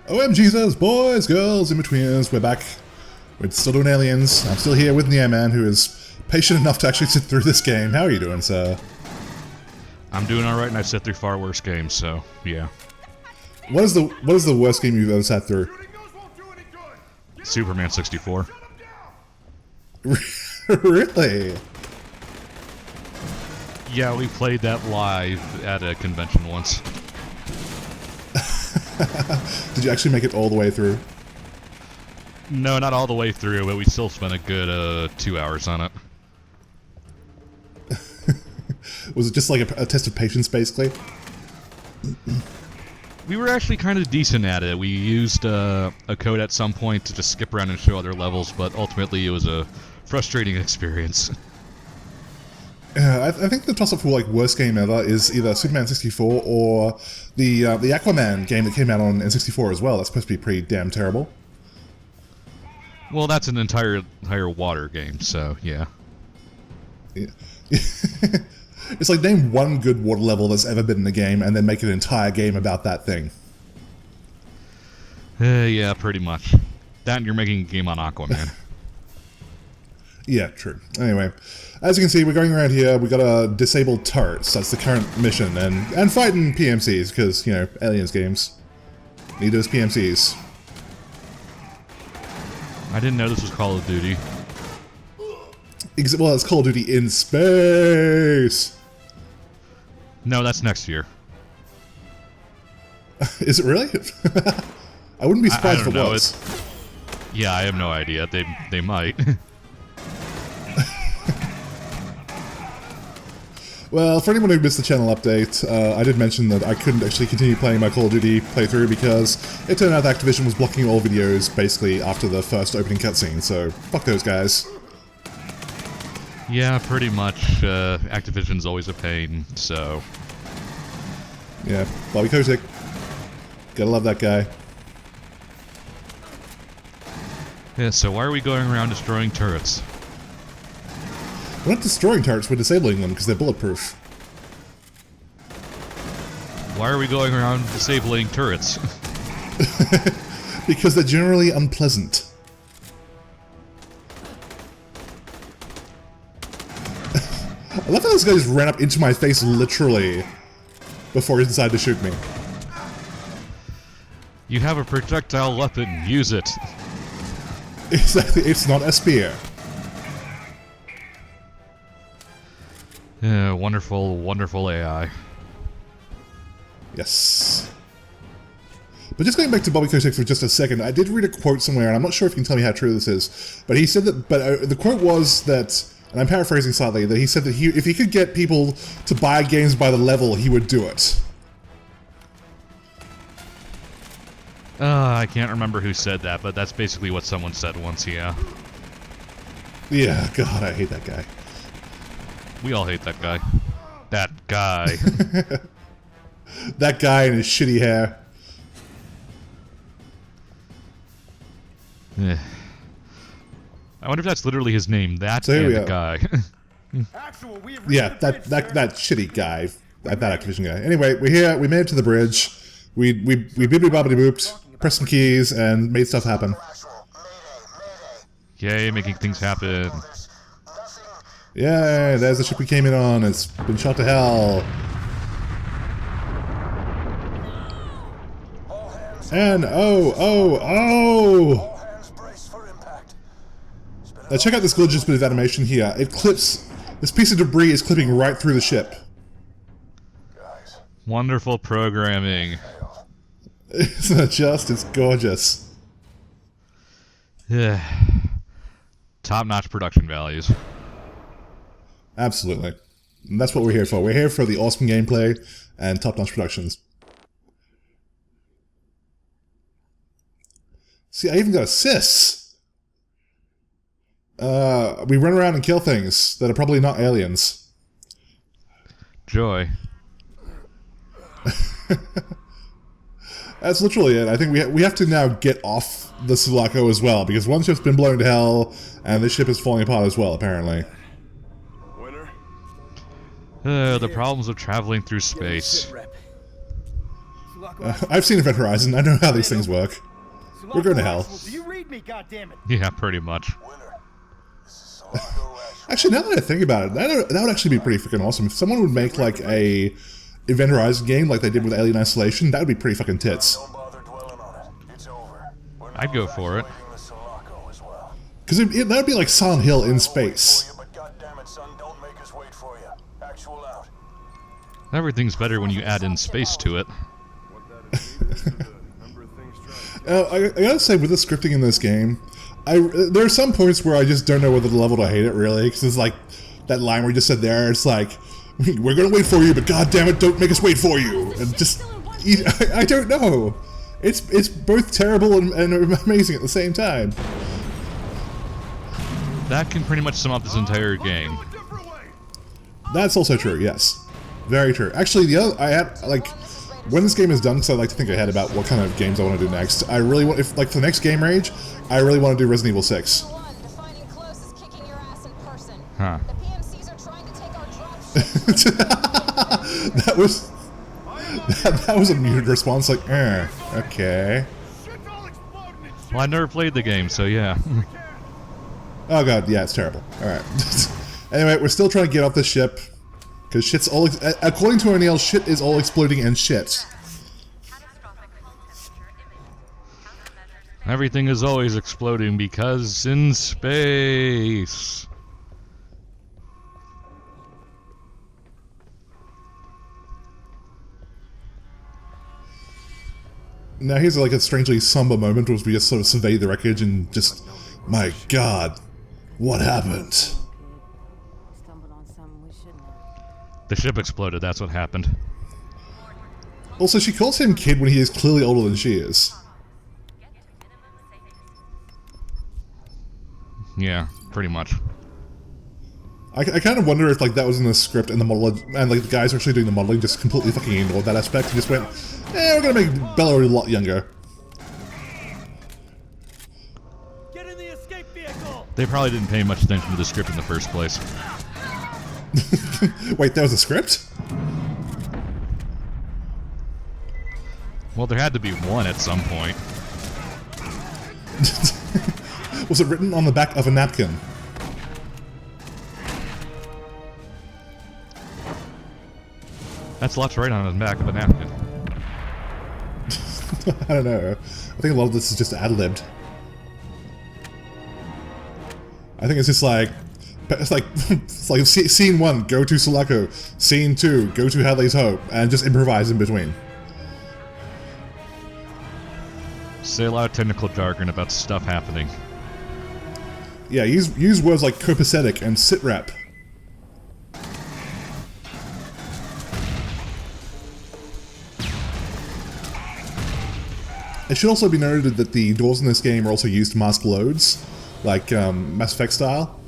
OMG's, boys, girls, in-betweeners, we're back. We're still doing Aliens. I'm still here with Man, who is patient enough to actually sit through this game. How are you doing, sir? I'm doing alright, and I've sat through far worse games, so, yeah. What is the worst game you've ever sat through? Superman 64. Really? Yeah, we played that live at a convention once. Did you actually make it all the way through? No, not all the way through, but we still spent a good 2 hours on it. Was it just like a test of patience, basically? We were actually kind of decent at it. We used a code at some point to just skip around and show other levels, but ultimately it was a frustrating experience. I think the toss-up for like worst game ever is either Superman 64 or the Aquaman game that came out on N64 as well. That's supposed to be pretty damn terrible. Well, that's an entire water game, so yeah. Yeah. It's like name one good water level that's ever been in a game and then make an entire game about that thing. Yeah, pretty much. That and you're making a game on Aquaman. Yeah, true. Anyway, as you can see, we're going around here. We got to disable turrets. That's the current mission, and fighting PMCs because, you know, Aliens games need those PMCs. I didn't know this was Call of Duty. Well, it's Call of Duty in space. No, that's next year. Is it really? I wouldn't be surprised if it know. was. Yeah, I have no idea. They might. Well, for anyone who missed the channel update, I did mention that I couldn't actually continue playing my Call of Duty playthrough because it turned out that Activision was blocking all videos basically after the first opening cutscene, so fuck those guys. Yeah, pretty much. Activision's always a pain, so... Yeah, Bobby Kotick. Gotta love that guy. Yeah, so why are we going around destroying turrets? We're not destroying turrets, we're disabling them because they're bulletproof. Why are we going around disabling turrets? Because they're generally unpleasant. I love how this guy just ran up into my face literally before he decided to shoot me. You have a projectile weapon, use it. Exactly, it's not a spear. Wonderful, wonderful AI. Yes. But just going back to Bobby Kotick for just a second, I did read a quote somewhere, and I'm not sure if you can tell me how true this is, but he said that, the quote was that, and I'm paraphrasing slightly, that he said that if he could get people to buy games by the level, he would do it. I can't remember who said that, but that's basically what someone said once, yeah. Yeah, God, I hate that guy. We all hate that guy. That guy. That guy and his shitty hair. I wonder if that's literally his name. That So here we and the go. guy. Yeah, that shitty guy. That Activision guy. Anyway, we're here, we made it to the bridge. We bibbidi bobbidi booped, pressed some keys, and made stuff happen. Yay, making things happen. Yeah, there's the ship we came in on. It's been shot to hell. And oh! Now check out this gorgeous bit of animation here. It clips. This piece of debris is clipping right through the ship. Wonderful programming. Isn't it just? It's gorgeous. Yeah. Top-notch production values. Absolutely. And that's what we're here for. We're here for the awesome gameplay and top-notch productions. See, I even got assists. We run around and kill things that are probably not aliens. Joy. That's literally it. I think we have to now get off the Sulaco as well, because one ship's been blown to hell, and this ship is falling apart as well, apparently. The problems of traveling through space. I've seen Event Horizon. I know how these things work. We're going to hell. Do you read me, goddammit? Yeah, pretty much. Actually, now that I think about it, that would actually be pretty freaking awesome. If someone would make like a Event Horizon game like they did with Alien Isolation, that would be pretty fucking tits. I'd go for it. Because that would be like Silent Hill in space. Everything's better when you add in space to it. I gotta say, with the scripting in this game, there are some points where I just don't know whether to level to hate it, really, because it's like that line where you just said there, it's like, we're gonna wait for you, but goddammit, don't make us wait for you, and just, I don't know. It's both terrible and amazing at the same time. That can pretty much sum up this entire game. That's also true, yes. Very true. Actually, I had, like, when this game is done, because I like to think ahead about what kind of games I want to do next, I really want, for the next game rage, I really want to do Resident Evil 6. Huh. That was a muted response, like, okay. Well, I never played the game, so yeah. Oh god, yeah, it's terrible. Alright. Anyway, we're still trying to get off this ship. Because shit's all, according to O'Neill, shit is all exploding and shit. Everything is always exploding because in space. Now here's like a strangely somber moment where we just sort of survey the wreckage and just, my god, what happened? The ship exploded, that's what happened. Also, she calls him kid when he is clearly older than she is. Yeah, pretty much. I kind of wonder if like that was in the script and the model, and like the guys who are actually doing the modeling just completely fucking ignored that aspect and just went, we're gonna make Bella a lot younger. Get in the escape vehicle. They probably didn't pay much attention to the script in the first place. Wait, that was a script? Well, there had to be one at some point. Was it written on the back of a napkin? That's lots right on the back of a napkin. I don't know. I think a lot of this is just ad-libbed. I think it's just like, it's like scene 1, go to Sulaco. Scene 2, go to Hadley's Hope, and just improvise in between. Say a lot of technical jargon about stuff happening. Yeah, use words like copacetic and sitrep. It should also be noted that the doors in this game are also used to mask loads, like Mass Effect style,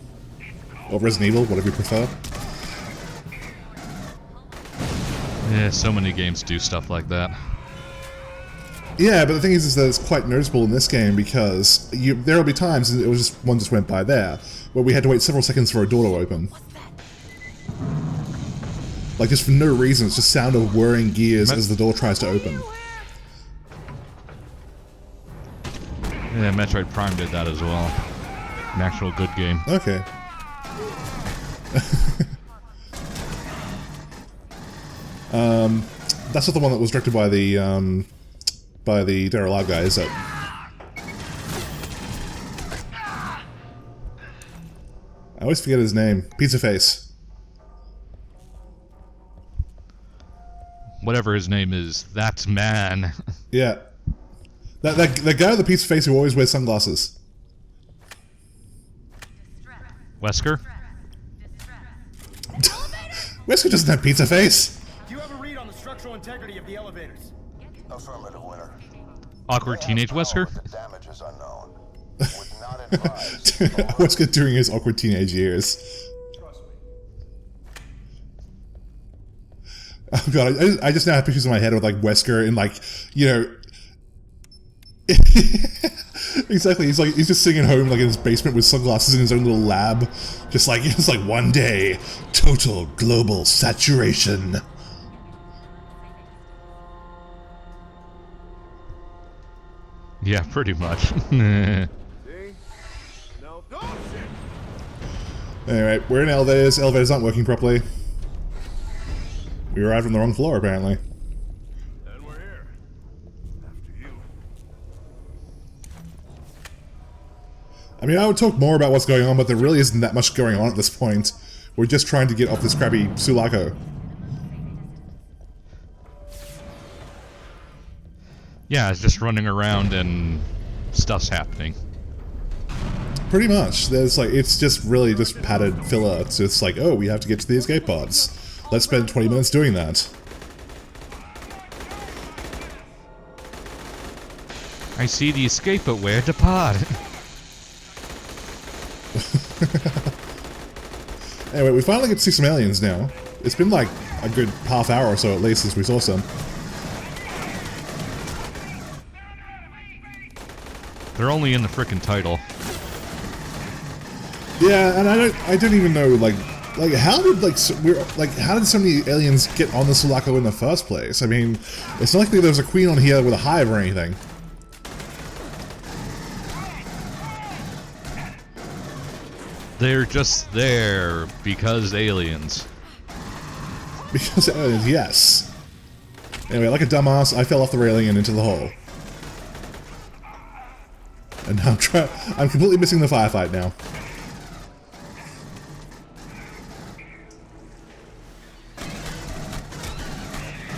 or Resident Evil, whatever you prefer. Yeah, so many games do stuff like that. Yeah, but the thing is that it's quite noticeable in this game because there will be times, and it was just one just went by there, where we had to wait several seconds for a door to open. Like just for no reason, it's just sound of whirring gears as the door tries to open. Yeah, Metroid Prime did that as well. An actual good game. Okay. That's not the one that was directed by the Daryl Lab guy, is it? I always forget his name. Pizza Face. Whatever his name is, that man. Yeah. That guy with the pizza face who always wears sunglasses. Wesker? Wesker doesn't have pizza face. Do you have a read on the structural integrity of the elevators? Affirmative, Winter. Awkward teenage Wesker? The damage is unknown. Would not advise. Wesker during his awkward teenage years. Oh god, I just now have pictures in my head of like Wesker and like, you know... Exactly, he's just sitting at home like in his basement with sunglasses in his own little lab. Just like, it's like one day, total global saturation. Yeah, pretty much. See? No. Oh, shit! Anyway, we're in elevators. Elevators aren't working properly. We arrived on the wrong floor, apparently. And we're here. After you. I mean, I would talk more about what's going on, but there really isn't that much going on at this point. We're just trying to get off this crappy Sulaco. Yeah, it's just running around and stuff's happening. Pretty much. There's like, it's just really just padded filler. It's just like, oh, we have to get to the escape pods. Let's spend 20 minutes doing that. I see the escape, but where to pod? Anyway, we finally get to see some aliens now. It's been like a good half hour or so at least since we saw some. They're only in the frickin' title. Yeah, and I don't even know like how did how did so many aliens get on the Sulaco in the first place? I mean, it's not like there was a queen on here with a hive or anything. They're just there because aliens. Because aliens, yes. Anyway, like a dumbass, I fell off the railing and into the hole. And now I'm completely missing the firefight now.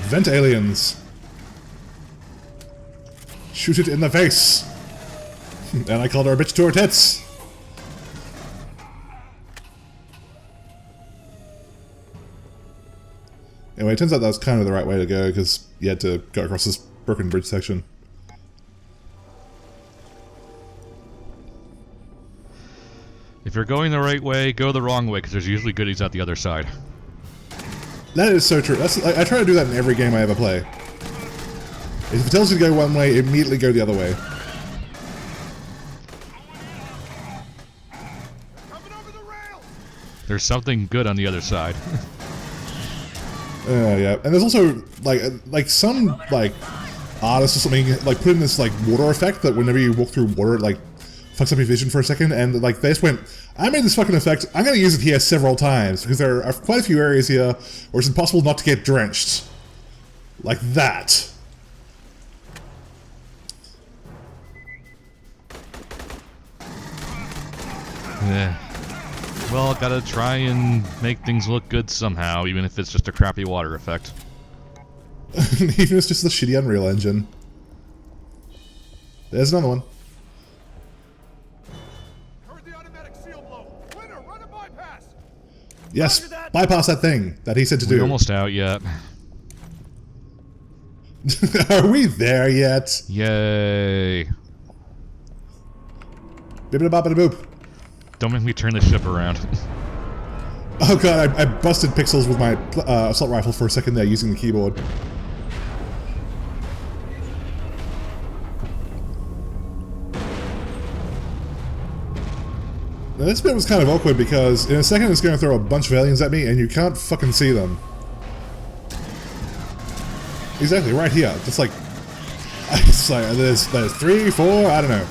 Vent aliens. Shoot it in the face. And I called her a bitch to her tits. Anyway, it turns out that was kind of the right way to go, because you had to go across this broken bridge section. If you're going the right way, go the wrong way, because there's usually goodies at the other side. That is so true. I try to do that in every game I ever play. If it tells you to go one way, immediately go the other way. Coming over the rail! There's something good on the other side. Yeah, and there's also like some like artists or something like put in this like water effect that whenever you walk through water, it like fucks up your vision for a second, and like they just went, I made this fucking effect, I'm gonna use it here several times because there are quite a few areas here where it's impossible not to get drenched, like that. Yeah. Well, gotta try and make things look good somehow, even if it's just a crappy water effect. Even if it's just the shitty Unreal Engine. There's another one. Heard the automatic seal blow. Winner, run a bypass! Yes, bypass that thing that he said to do. We're almost out yet. Are we there yet? Yay. Bibbidi-bobbidi-boop. Don't make me turn the ship around. Oh god, I busted pixels with my assault rifle for a second there using the keyboard. Now this bit was kind of awkward because in a second it's going to throw a bunch of aliens at me and you can't fucking see them. Exactly, right here. Just like... It's like there's 3, 4, I don't know.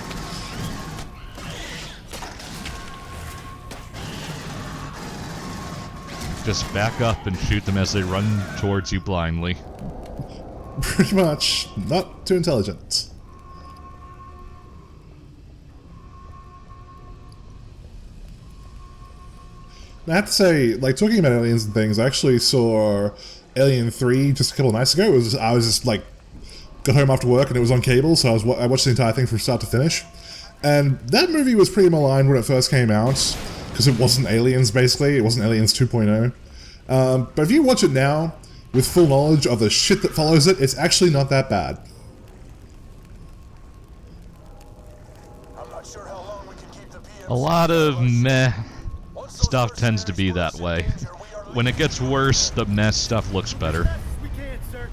Just back up and shoot them as they run towards you blindly. Pretty much. Not too intelligent. I have to say, like, talking about aliens and things, I actually saw Alien 3 just a couple of nights ago. I was just, like, got home after work and it was on cable, so I watched the entire thing from start to finish. And that movie was pretty maligned when it first came out, because it wasn't Aliens, basically. It wasn't Aliens 2.0. But if you watch it now, with full knowledge of the shit that follows it, it's actually not that bad. I'm not sure how long we can keep the PMC A lot of meh Once those stuff tends to be mercenaries that were in way. danger, we are When it gets worse, the mess stuff looks better. We can't, sir.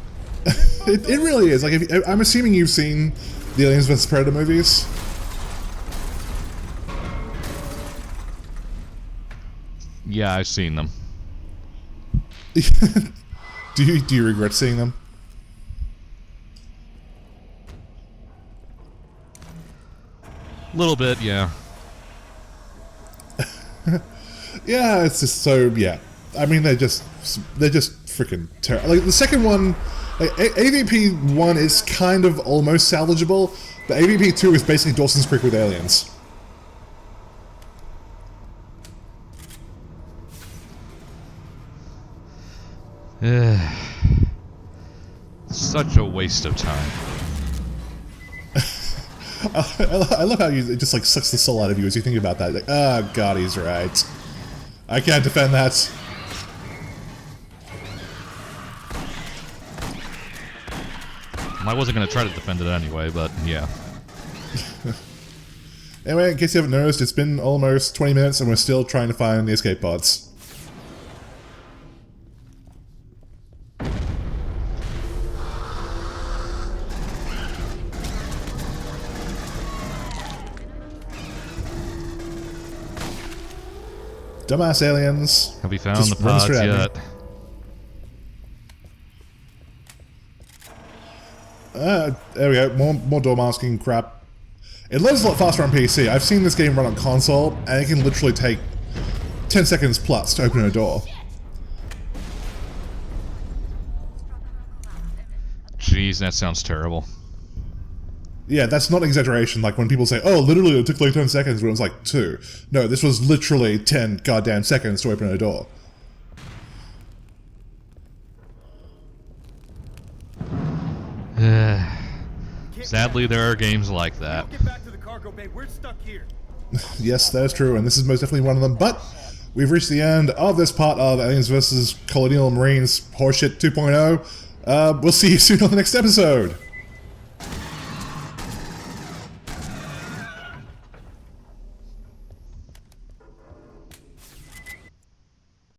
It really is. Like, I'm assuming you've seen the Aliens vs. Predator movies. Yeah, I've seen them. Do you regret seeing them? Little bit, yeah. Yeah, it's just so, yeah. I mean, they're just freaking terrible. Like, the second one, like, AVP 1 is kind of almost salvageable, but AVP 2 is basically Dawson's Creek with aliens. Such a waste of time. I love how it just, like, sucks the soul out of you as you think about that. Like, oh, God, he's right. I can't defend that. I wasn't going to try to defend it anyway, but yeah. Anyway, in case you haven't noticed, it's been almost 20 minutes and we're still trying to find the escape pods. Dumbass aliens. Have we found Just the run pods straight at me. yet? There we go, more door masking crap. It loads a lot faster on PC. I've seen this game run on console, and it can literally take 10 seconds plus to open a door. Jeez, that sounds terrible. Yeah, that's not an exaggeration, like when people say, oh, literally it took like 10 seconds, when it was like 2. No, this was literally 10 goddamn seconds to open a door. Sadly, there are games like that. Get back to the cargo bay. We're stuck here. Yes, that is true, and this is most definitely one of them, but we've reached the end of this part of Aliens vs. Colonial Marines Horseshit 2.0. We'll see you soon on the next episode.